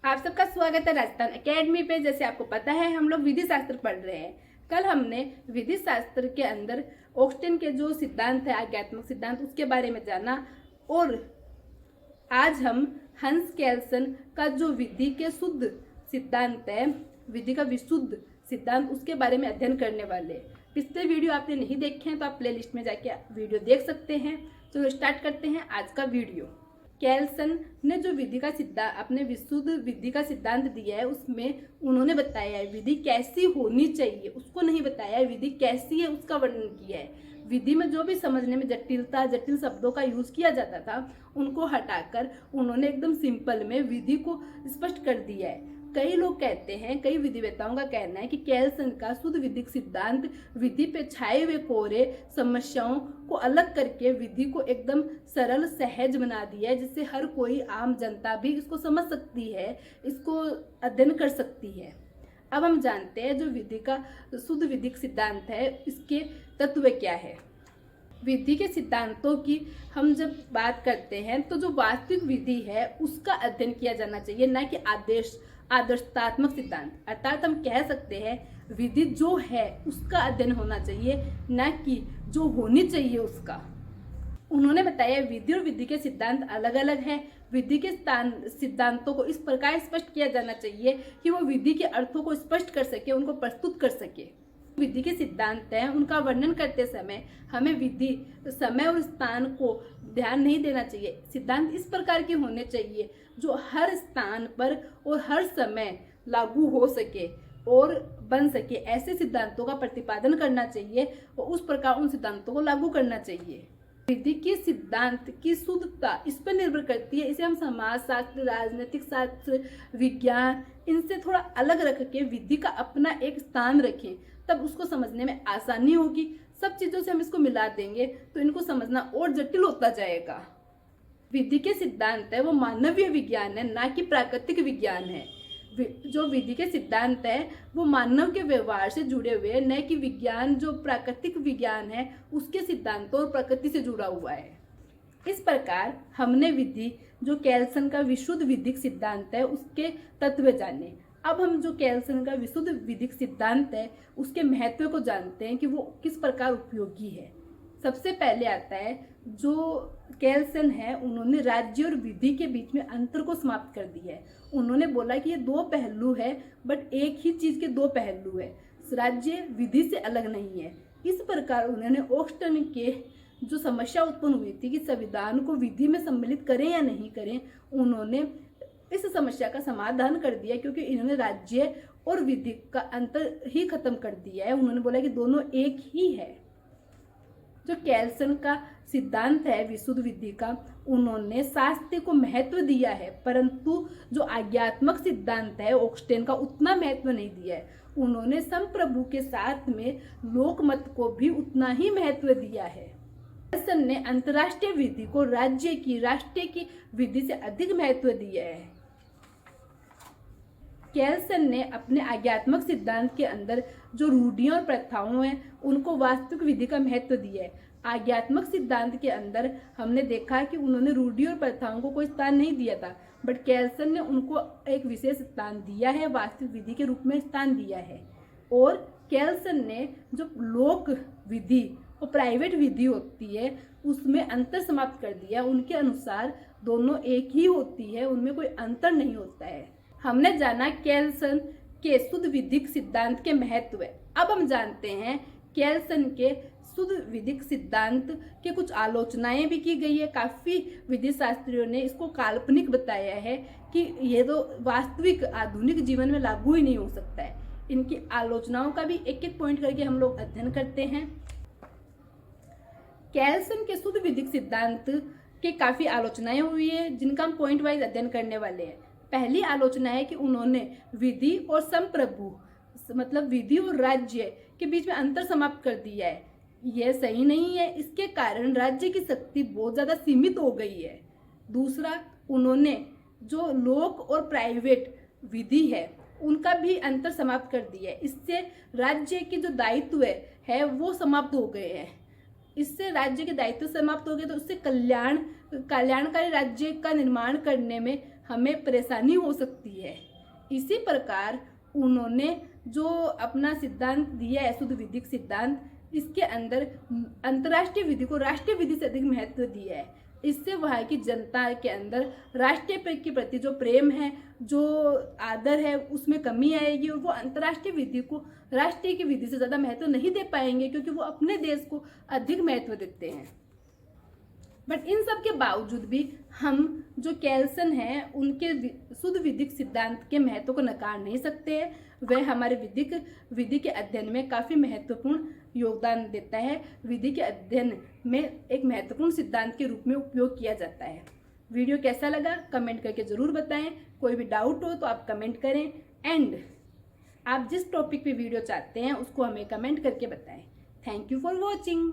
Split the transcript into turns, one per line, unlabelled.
आप सबका स्वागत है राजस्थान एकेडमी पे। जैसे आपको पता है हम लोग विधि शास्त्र पढ़ रहे हैं। कल हमने विधि शास्त्र के अंदर ऑक्स्टिन के जो सिद्धांत है आज्ञात्मक सिद्धांत उसके बारे में जाना, और आज हम हंस केल्सन का जो विधि के शुद्ध सिद्धांत है, विधि का विशुद्ध सिद्धांत, उसके बारे में अध्ययन करने वाले। पिछले वीडियो आपने नहीं देखे हैं तो आप प्लेलिस्ट में जाके वीडियो देख सकते हैं। तो स्टार्ट करते हैं आज का वीडियो। केल्सन ने जो विधि का सिद्धांत, अपने विशुद्ध विधि का सिद्धांत दिया है, उसमें उन्होंने बताया है विधि कैसी होनी चाहिए, उसको नहीं बताया है विधि कैसी है उसका वर्णन किया है। विधि में जो भी समझने में जटिल शब्दों का यूज किया जाता था उनको हटाकर उन्होंने एकदम सिंपल में विधि को स्पष्ट कर दिया है। कई लोग कहते हैं, कई विधिवेताओं का कहना है कि केल्सन का शुद्ध विधिक सिद्धांत विधि पे छाए हुए कोरे समस्याओं को अलग करके विधि को एकदम सरल सहज बना दिया है, जिससे हर कोई आम जनता भी इसको समझ सकती है, इसको अध्ययन कर सकती है। अब हम जानते हैं जो विधि का शुद्ध विधिक सिद्धांत है, इसके तत्व क्या है। विधि के सिद्धांतों की हम जब बात करते हैं तो जो वास्तविक विधि है उसका अध्ययन किया जाना चाहिए, न कि आदर्शतात्मक सिद्धांत। अर्थात हम कह सकते हैं विधि जो है उसका अध्ययन होना चाहिए, न कि जो होनी चाहिए उसका। उन्होंने बताया विधि और विधि के सिद्धांत अलग अलग हैं। विधि के सिद्धांतों को इस प्रकार स्पष्ट किया जाना चाहिए कि वो विधि के अर्थों को स्पष्ट कर सके, उनको प्रस्तुत कर सके। विधि के सिद्धांत हैं, उनका वर्णन करते समय हमें विधि, समय और स्थान को ध्यान नहीं देना चाहिए। सिद्धांत इस प्रकार के होने चाहिए जो हर स्थान पर और हर समय लागू हो सके और बन सके। ऐसे सिद्धांतों का प्रतिपादन करना चाहिए और उस प्रकार उन सिद्धांतों को लागू करना चाहिए। विधि के सिद्धांत की शुद्धता इस पर निर्भर करती है। इसे हम समाजशास्त्र, राजनीतिक शास्त्र, विज्ञान, इनसे थोड़ा अलग रख के विधि का अपना एक स्थान रखें, तब उसको समझने में आसानी होगी। सब चीजों से हम इसको मिला देंगे तो इनको समझना और जटिल होता जाएगा। विधि के सिद्धांत है वो मानवीय विज्ञान है, ना कि प्राकृतिक विज्ञान है। जो विधि के सिद्धांत है वो मानव के व्यवहार से जुड़े हुए हैं, न कि विज्ञान जो प्राकृतिक विज्ञान है उसके सिद्धांतों और प्रकृति से जुड़ा हुआ है। इस प्रकार हमने विधि जो केल्सन का विशुद्ध विधिक सिद्धांत है उसके तत्व जाने। अब हम जो केल्सन का विशुद्ध विधिक सिद्धांत है उसके महत्व को जानते हैं कि वो किस प्रकार उपयोगी है। सबसे पहले आता है जो केल्सन है, उन्होंने राज्य और विधि के बीच में अंतर को समाप्त कर दिया है। उन्होंने बोला कि ये दो पहलू है, बट एक ही चीज के दो पहलू है, राज्य विधि से अलग नहीं है। इस प्रकार उन्होंने ऑक्स्टिन के जो समस्या उत्पन्न हुई थी कि संविधान को विधि में सम्मिलित करें या नहीं करें, उन्होंने इस समस्या का समाधान कर दिया, क्योंकि इन्होंने राज्य और विधि का अंतर ही खत्म कर दिया है। उन्होंने बोला कि दोनों एक ही है। जो केल्सन का सिद्धांत है विशुद्ध विधि का, उन्होंने शास्त्र को महत्व दिया है, परंतु जो आज्ञात्मक सिद्धांत है ऑक्स्टिन का उतना महत्व नहीं दिया है। उन्होंने संप्रभु के साथ में लोकमत को भी उतना ही महत्व दिया है। केल्सन ने अंतरराष्ट्रीय विधि को राज्य की, राष्ट्र की विधि से अधिक महत्व दिया है। केल्सन ने अपने आज्ञात्मक सिद्धांत के अंदर जो रूढ़ियां और प्रथाओं हैं उनको वास्तविक विधि का महत्व दिया है। आज्ञात्मक सिद्धांत के अंदर हमने देखा कि उन्होंने रूढ़ी और प्रथाओं को कोई स्थान नहीं दिया था, बट केल्सन ने उनको एक विशेष स्थान दिया है, वास्तविक विधि के रूप में स्थान दिया है। और केल्सन ने जो लोक विधि और प्राइवेट विधि होती है उसमें अंतर समाप्त कर दिया। उनके अनुसार दोनों एक ही होती है, उनमें कोई अंतर नहीं होता है। हमने जाना केल्सन के शुद्ध विधिक सिद्धांत के महत्व। अब हम जानते हैं केल्सन के शुद्ध विधिक सिद्धांत के कुछ आलोचनाएं भी की गई है। काफी विधि शास्त्रियों ने इसको काल्पनिक बताया है कि ये तो वास्तविक आधुनिक जीवन में लागू ही नहीं हो सकता है। इनकी आलोचनाओं का भी एक एक पॉइंट करके हम लोग अध्ययन करते हैं। केल्सन के शुद्ध विधिक सिद्धांत के काफी आलोचनाएं हुई है, जिनका हम पॉइंट वाइज अध्ययन करने वाले हैं। पहली आलोचना है कि उन्होंने विधि और संप्रभु, मतलब विधि और राज्य के बीच में अंतर समाप्त कर दिया है। यह सही नहीं है, इसके कारण राज्य की शक्ति बहुत ज्यादा सीमित हो गई है। दूसरा, उन्होंने जो लोक और प्राइवेट विधि है उनका भी अंतर समाप्त कर दिया है। इससे राज्य के जो दायित्व है वो समाप्त हो गए हैं। इससे राज्य के दायित्व समाप्त हो गए तो उससे कल्याणकारी राज्य का निर्माण करने में हमें परेशानी हो सकती है। इसी प्रकार उन्होंने जो अपना सिद्धांत दिया है शुद्ध विधिक सिद्धांत, इसके अंदर अंतर्राष्ट्रीय विधि को राष्ट्रीय विधि से अधिक महत्व दिया है। इससे वहाँ की जनता के अंदर राष्ट्रीय के प्रति जो प्रेम है, जो आदर है, उसमें कमी आएगी और वो अंतर्राष्ट्रीय विधि को राष्ट्रीय की विधि से ज़्यादा महत्व नहीं दे पाएंगे, क्योंकि वो अपने देश को अधिक महत्व देते हैं। बट इन सब के बावजूद भी हम जो कैल्सन हैं उनके शुद्ध विधिक सिद्धांत के महत्व को नकार नहीं सकते हैं। वह हमारे विधि के अध्ययन में काफ़ी महत्वपूर्ण योगदान देता है। विधि के अध्ययन में एक महत्वपूर्ण सिद्धांत के रूप में उपयोग किया जाता है। वीडियो कैसा लगा कमेंट करके ज़रूर बताएं। कोई भी डाउट हो तो आप कमेंट करें, एंड आप जिस टॉपिक पे वीडियो चाहते हैं उसको हमें कमेंट करके बताएं। Thank you for watching.